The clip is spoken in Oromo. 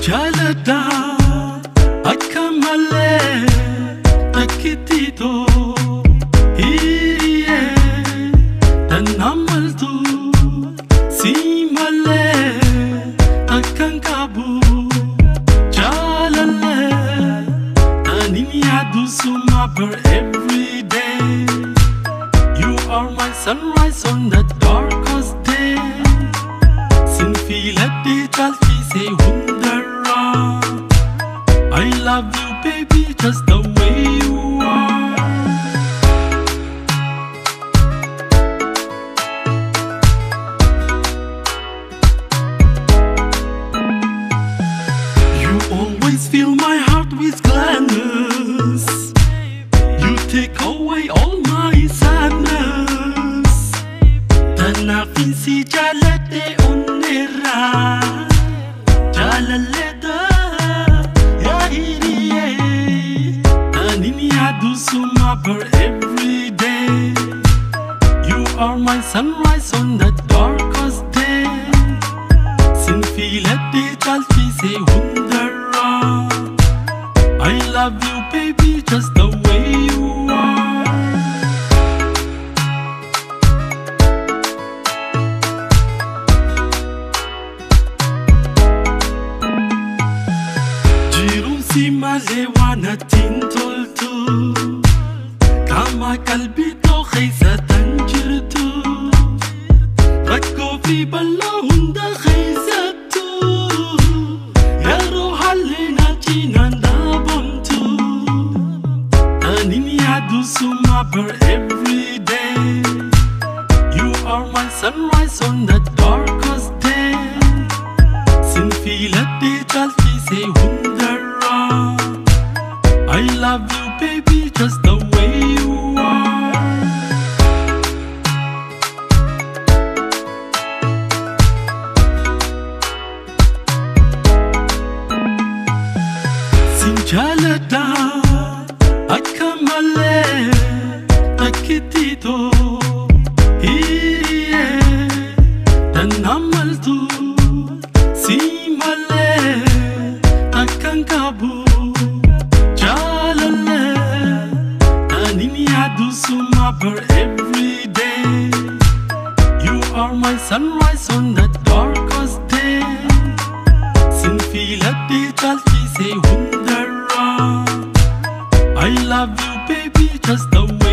Sinjalada akamale takitito hiye Naan Maltu simale akankabu jalale tanini adu sumapur every day. You are my sunrise on the darkest day. Sinfilati chalti se hundara. I love you baby just the way you are. You always fill my heart with gladness. You take away all my sadness. Tanafin si jalate onera. Jalaleda ya hiriye. Tanini adu sumapur every day. You are my sunrise on the darkest day. Sinfilate chalti se hundara. I love you baby just the way you are. Jirun si malewana tintoltu. Kama kalbi to khaysa tanjirtu. Rakko fi balla hunda khaysatu. Yaro halina chinanda bamtu. Tanini adu sumapur every day. You are my sunrise on the darkest day. Sinfilati chalti se hundara. I love you baby just the way you are. Sinjalada akamale takitito hiye Naan Maltu simale akankabu jalale tanini adu sumapur every day. You are my sunrise on the darkest day. Sinfilati chalti se hundara. I love you baby just the way